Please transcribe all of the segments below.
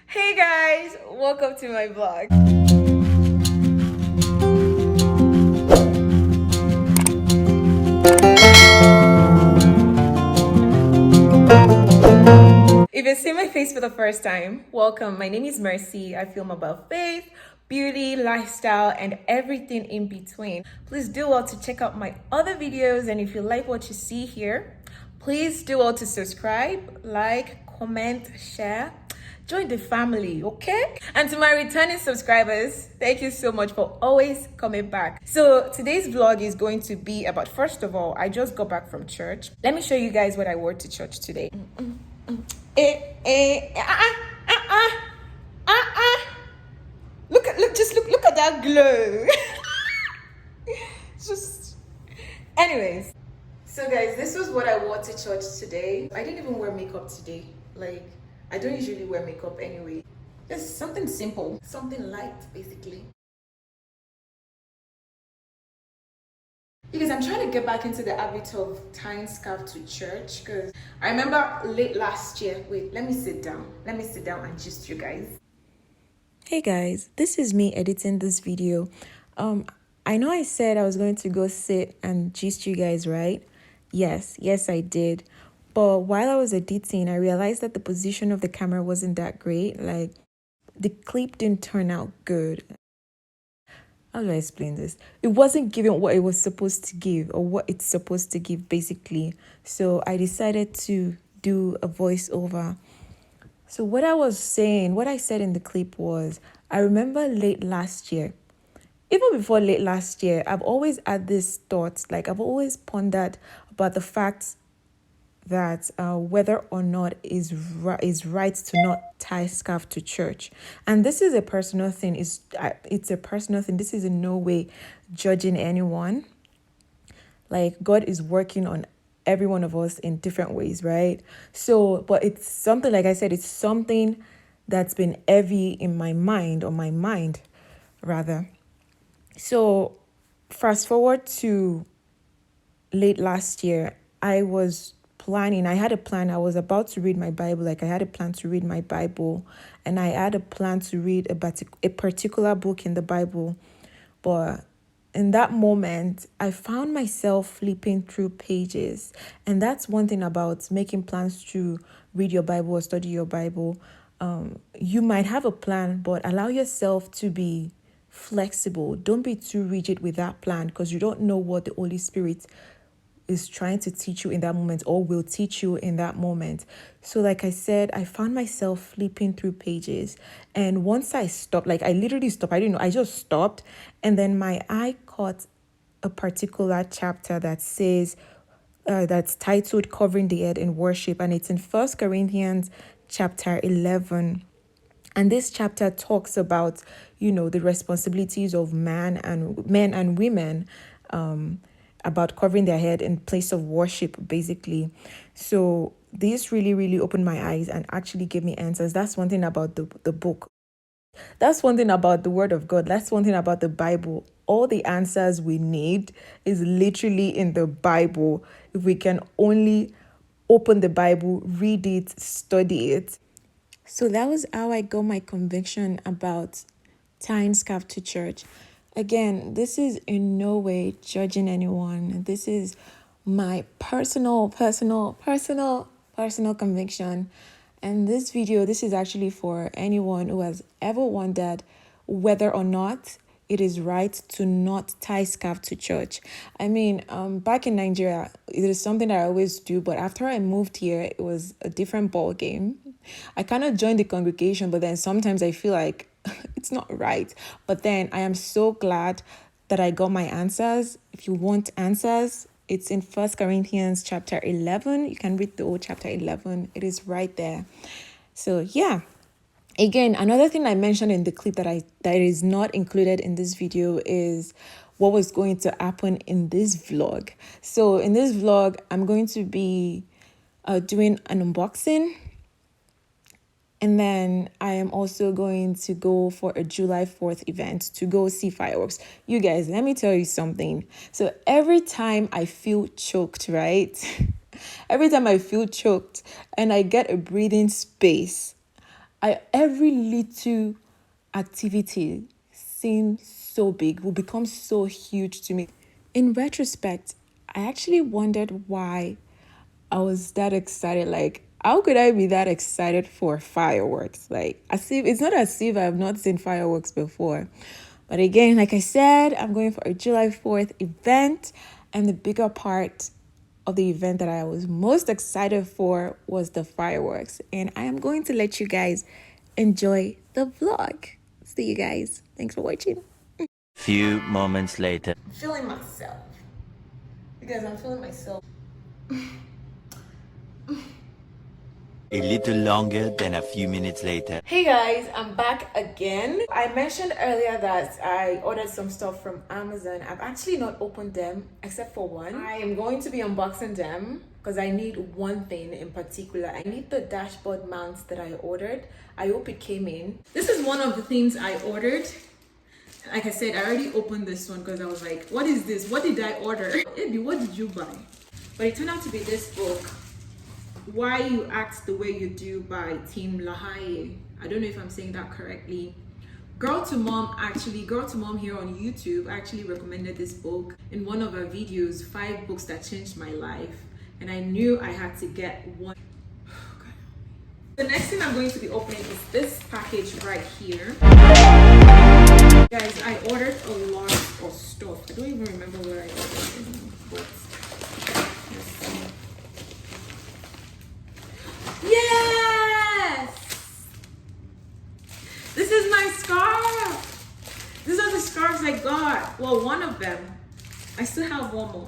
Hey guys, welcome to my vlog. If you see my face for the first time, welcome. My name is Mercy. I film about faith, beauty, lifestyle, and everything in between. Please do well to check out my other videos, and if you like what you see here, please do well to subscribe, like, comment, share. Join the family, okay? And to my returning subscribers, thank you so much for always coming back. So today's vlog is going to be about, first of all, I just got back from church. Let me show you guys what I wore to church today. Eh, eh, look at that glow. Just, anyways. So guys, this was what I wore to church today. I didn't even wear makeup today. Like, I don't usually wear makeup anyway. Just something simple, something light, basically. Because I'm trying to get back into the habit of tying scarf to church. Because I remember late last year. Wait, let me sit down. Let me sit down and gist you guys. Hey guys, this is me editing this video. I know I said I was going to go sit and gist you guys, right? Yes, I did. But while I was editing, I realized that the position of the camera wasn't that great. Like, the clip didn't turn out good. How do I explain this? It wasn't giving what it was supposed to give or what it's supposed to give, basically. So I decided to do a voiceover. So what I was saying, what I said in the clip was, I remember late last year, even before late last year, I've always had this thought, like I've always pondered about the fact that whether or not is right to not tie scarf to church. And this is a personal thing. It's a personal thing. This is in no way judging anyone. Like, God is working on every one of us in different ways, right? So, but it's something, like I said, it's something that's been heavy in my mind, or my mind rather. So fast forward to late last year, I was planning, I had a plan. I was about to read my Bible. Like, I had a plan to read my Bible, and I had a plan to read a particular book in the Bible. But in that moment, I found myself flipping through pages. And that's one thing about making plans to read your Bible or study your Bible. You might have a plan, but allow yourself to be flexible. Don't be too rigid with that plan, because you don't know what the Holy Spirit is trying to teach you in that moment, or will teach you in that moment. So like I said, I found myself flipping through pages, and once I stopped, like I literally stopped, I didn't know, I just stopped, and then my eye caught a particular chapter that says that's titled Covering the Head in Worship, and it's in First Corinthians chapter 11. And this chapter talks about, the responsibilities of men and women, about covering their head in place of worship, basically. So this really, really opened my eyes and actually gave me answers. That's one thing about the book. That's one thing about the Word of God. That's one thing about the Bible. All the answers we need is literally in the Bible. If we can only open the Bible, read it, study it. So that was how I got my conviction about tying scarf to church. Again, this is in no way judging anyone. This is my personal conviction. And this video, this is actually for anyone who has ever wondered whether or not it is right to not tie scarf to church. I mean, back in Nigeria, it is something that I always do, but after I moved here, it was a different ball game. I kind of joined the congregation, but then sometimes I feel like it's not right. But then I am so glad that I got my answers. If you want answers, it's in First Corinthians chapter 11. You can read the whole chapter 11. It is right there. So yeah. Again, another thing I mentioned in the clip that is not included in this video is what was going to happen in this vlog. So in this vlog, I'm going to be doing an unboxing. And then I am also going to go for a July 4th event to go see fireworks. You guys, let me tell you something. So every time I feel choked, right? Every time I feel choked and I get a breathing space, every little activity seems so big, will become so huge to me. In retrospect, I actually wondered why I was that excited. Like, how could I be that excited for fireworks? Like, as if it's not as if I've not seen fireworks before. But again, like I said, I'm going for a July 4th event, and the bigger part of the event that I was most excited for was the fireworks. And I am going to let you guys enjoy the vlog. See you guys. Thanks for watching. Few moments later. I'm feeling myself. You guys, I'm feeling myself. A little longer than a few minutes later. Hey guys, I'm back again. I mentioned earlier that I ordered some stuff from Amazon. I've actually not opened them except for one. I am going to be unboxing them because I need one thing in particular. I need the dashboard mounts that I ordered. I hope it came in. This is one of the things I ordered. Like I said, I already opened this one because I was like, what is this? What did I order? Ebby, what did you buy? But it turned out to be this book, Why You Act the Way You Do by Tim LaHaye. I don't know if I'm saying that correctly. Girl to Mom here on YouTube actually recommended this book in one of her videos, 5 books that changed my life. And I knew I had to get one. The next thing I'm going to be opening is this package right here. Guys, I ordered a lot of stuff. I don't even remember where I ordered anymore, but let's see. Yes! This is my scarf! These are the scarves I got. Well, one of them. I still have one more.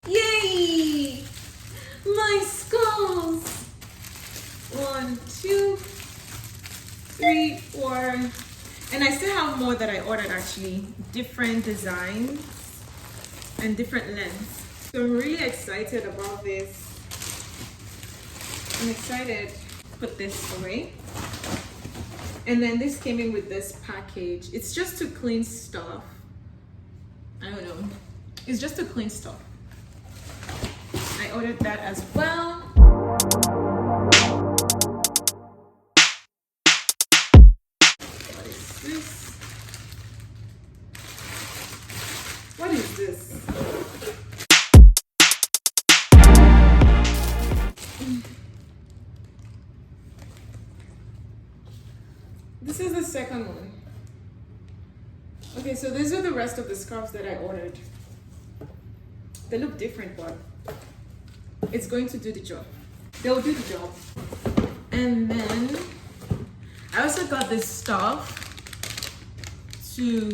Yay! My skulls! 1, 2, 3, 4. And I still have more that I ordered actually. Different designs and different lengths. So I'm really excited about this. I'm excited to put this away. And then this came in with this package. It's just to clean stuff. I don't know. It's just to clean stuff. I ordered that as well. What is this? What is this? This is the second one. Okay, so these are the rest of the scarves that I ordered. They look different, but it's going to do the job. They'll do the job. And then I also got this stuff to,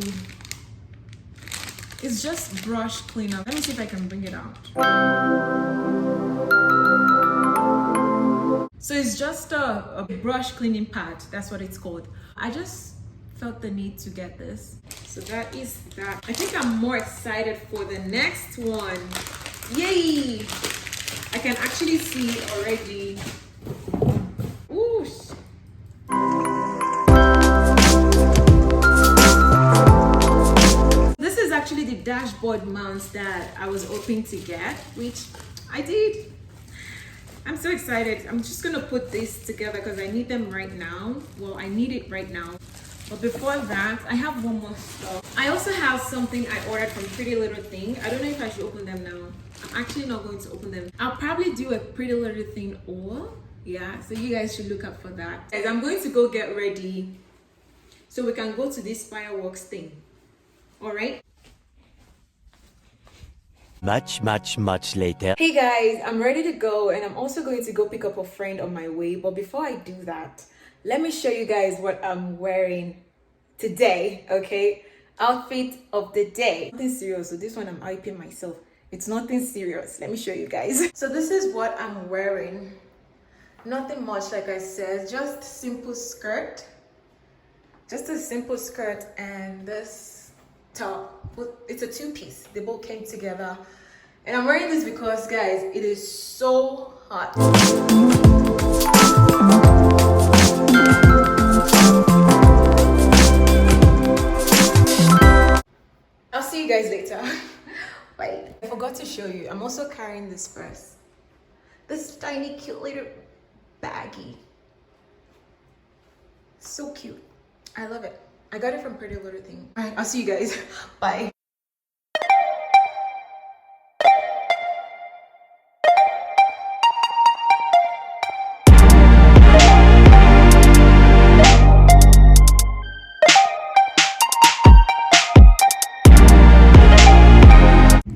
it's just brush cleaner. Let me see if I can bring it out. So it's just a brush cleaning pad. That's what it's called. I just felt the need to get this. So that is that. I think I'm more excited for the next one. Yay! I can actually see it already. Ooh. This is actually the dashboard mounts that I was hoping to get, which I did. I'm so excited. I'm just gonna put this together because I need them right now. Well, I need it right now. But before that, I have one more stuff. I also have something I ordered from Pretty Little Thing. I don't know if I should open them now. I'm actually not going to open them. I'll probably do a Pretty Little Thing haul. Yeah, so you guys should look up for that. Guys, I'm going to go get ready so we can go to this fireworks thing. All right? Much later. Hey guys, I'm ready to go, and I'm also going to go pick up a friend on my way. But before I do that, let me show you guys what I'm wearing today, okay? Outfit of the day. Nothing serious, so this one I'm hyping myself. It's nothing serious. Let me show you guys. So this is what I'm wearing. Nothing much, like I said, just simple skirt. Just a simple skirt and this top. It's a 2-piece. They both came together. And I'm wearing this because, guys, it is so hot. I'll see you guys later. Bye. I forgot to show you. I'm also carrying this purse. This tiny, cute little baggie. So cute. I love it. I got it from Pretty Little Thing. All right, I'll see you guys. Bye.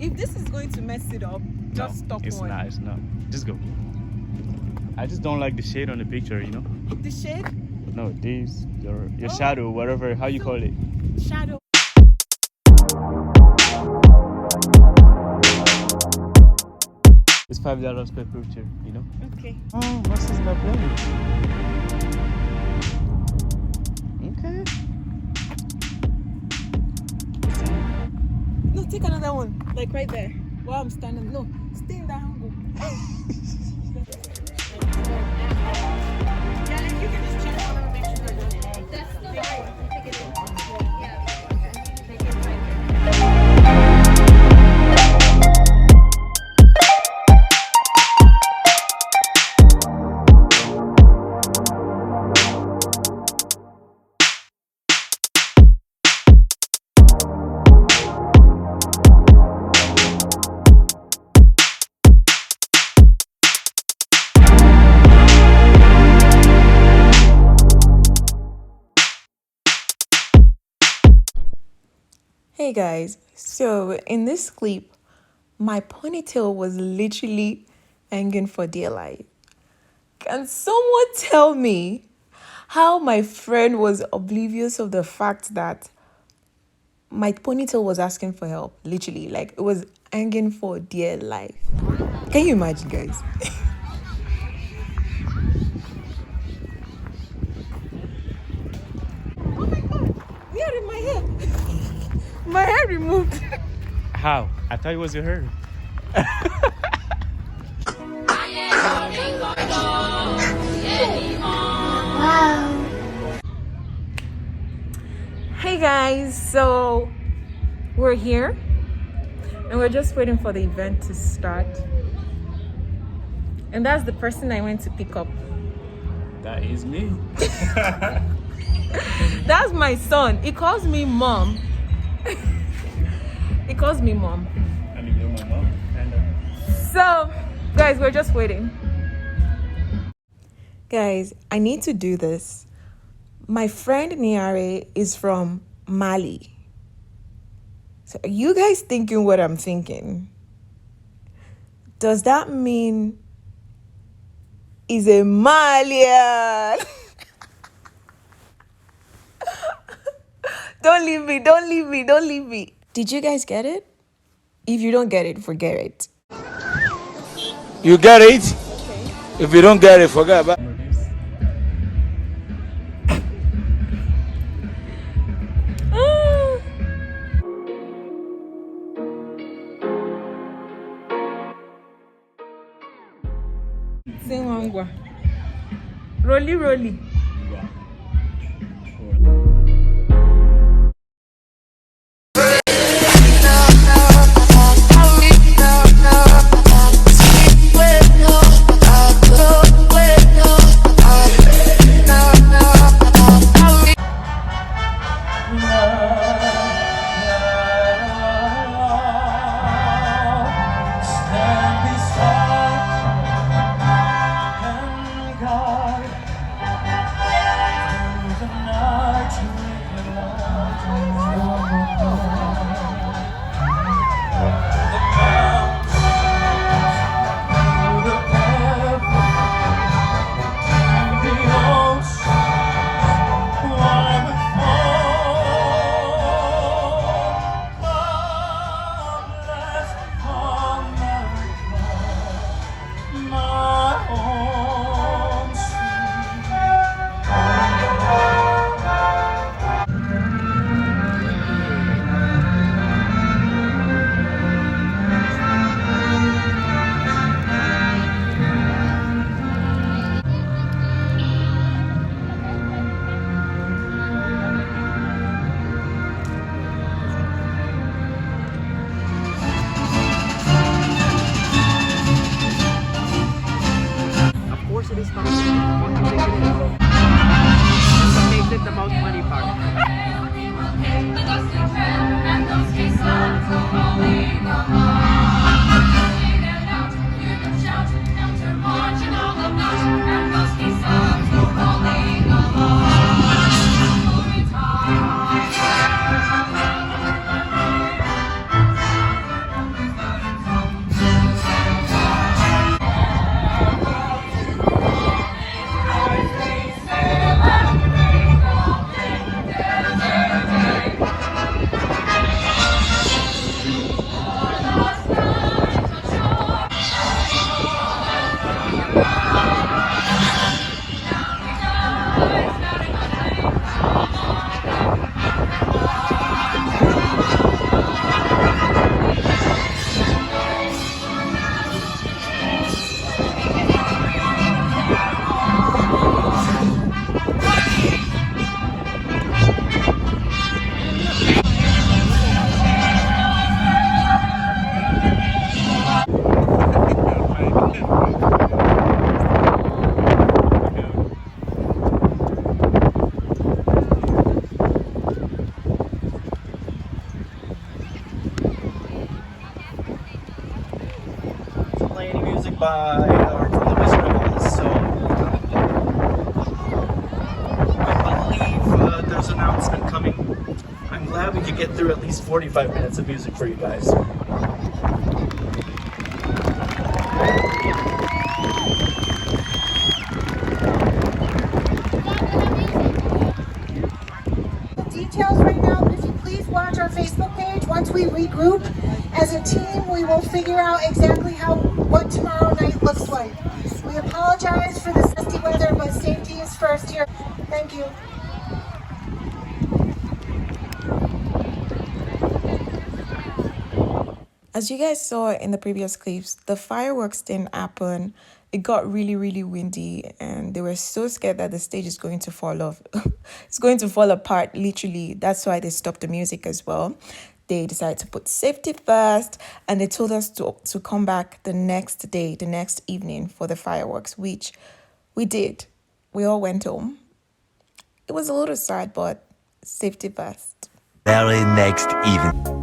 If this is going to mess it up, just stop it's one. not. It's not. Just go. I just don't like the shade on the picture, you know? The shade? No, this, your shadow, whatever, how you call it. Shadow. It's $5 per picture, you know? Okay. Oh, what's this not playing? Okay. No, take another one. Like right there. While I'm standing. No, stay in that angle. Yeah, and you can just check one and make sure they're done. That's still right. Take it in. Yeah. Take it right there. Hey guys, so in this clip, my ponytail was literally hanging for dear life. Can someone tell me how my friend was oblivious of the fact that my ponytail was asking for help? Literally, like it was hanging for dear life. Can you imagine, guys? Oh my god, we are in my hair. My hair removed. How? I thought it was your hair. Hey guys, so we're here and we're just waiting for the event to start. And that's the person I went to pick up. That is me. That's my son. He calls me mom. He calls me mom. I mean, you're my mom. So, guys, we're just waiting. Guys, I need to do this. My friend Niare is from Mali. So, are you guys thinking what I'm thinking? Does that mean he's a Malian? Don't leave me, don't leave me, don't leave me. Did you guys get it? If you don't get it, forget it. You get it? If you don't get it, forget about it. Singwangwa. Rolly, rolly. passing by from the Wizard of Oz, so I believe there's an announcement coming. I'm glad we could get through at least 45 minutes of music for you guys. Details right now, but if you please watch our Facebook page. Once we regroup as a team, we will figure out exactly what tomorrow night looks like. We apologize for the dusty weather, but safety is first here. Thank you. As you guys saw in the previous clips, the fireworks didn't happen. It got really, really windy, and they were so scared that the stage is going to fall off. It's going to fall apart, literally. That's why they stopped the music as well. They decided to put safety first, and they told us to come back the next day, the next evening for the fireworks, which we did. We all went home. It was a little sad, but safety first. Very next evening.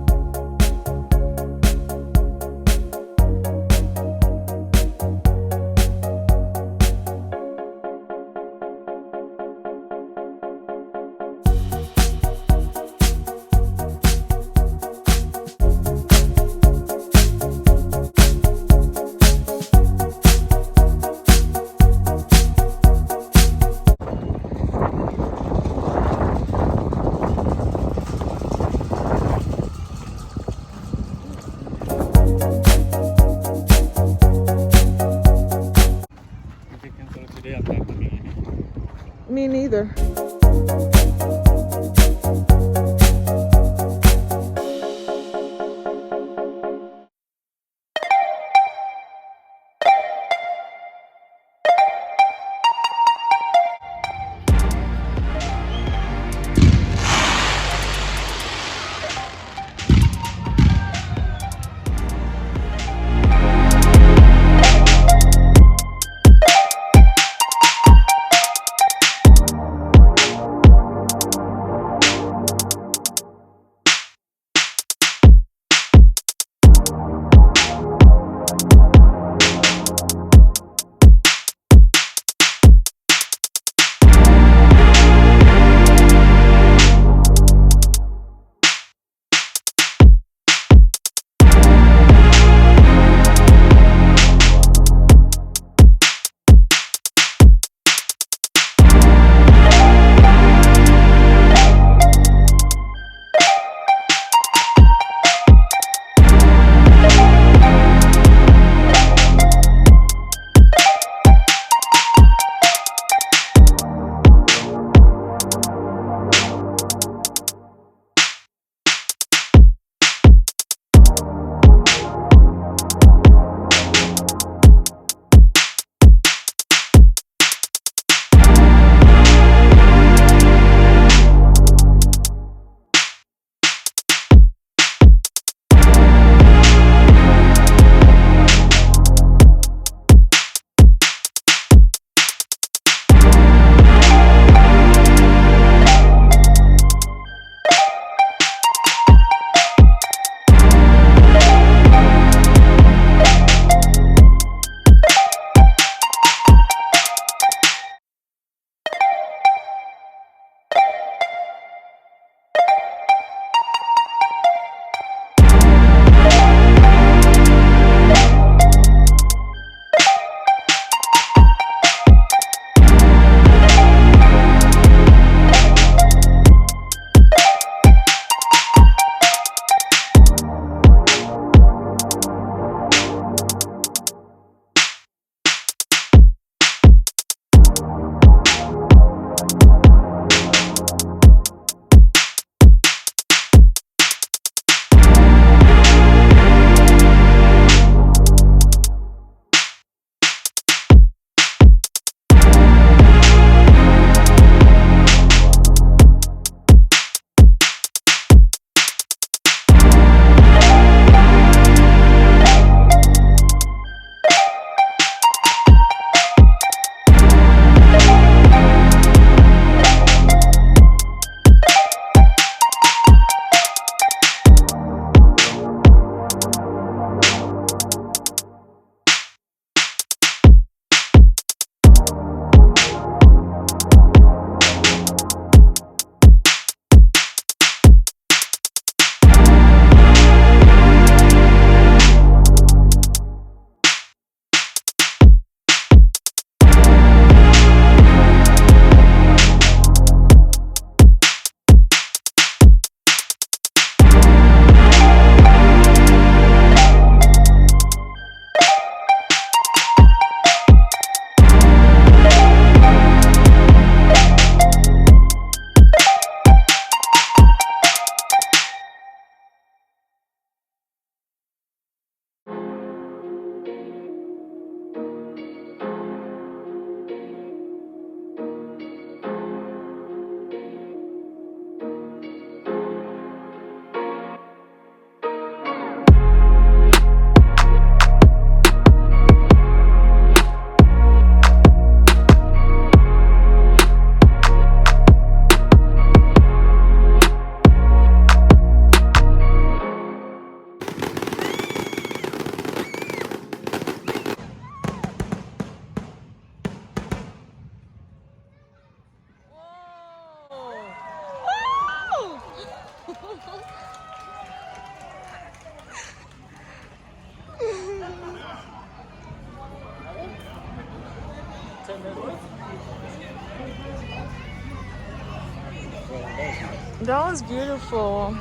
That was beautiful.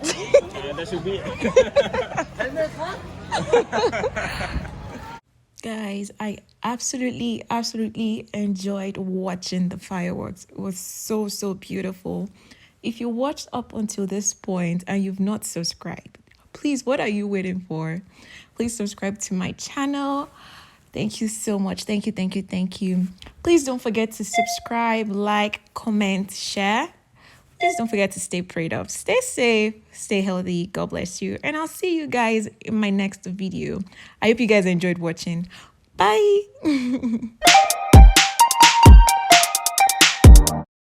That should be it. Guys, I absolutely enjoyed watching the fireworks. It was so beautiful. If you watched up until this point and you've not subscribed, please, what are you waiting for? Please subscribe to my channel. Thank you so much. Thank you. Please don't forget to subscribe, like, comment, share. Please don't forget to stay prayed up. Stay safe, stay healthy. God bless you. And I'll see you guys in my next video. I hope you guys enjoyed watching. Bye.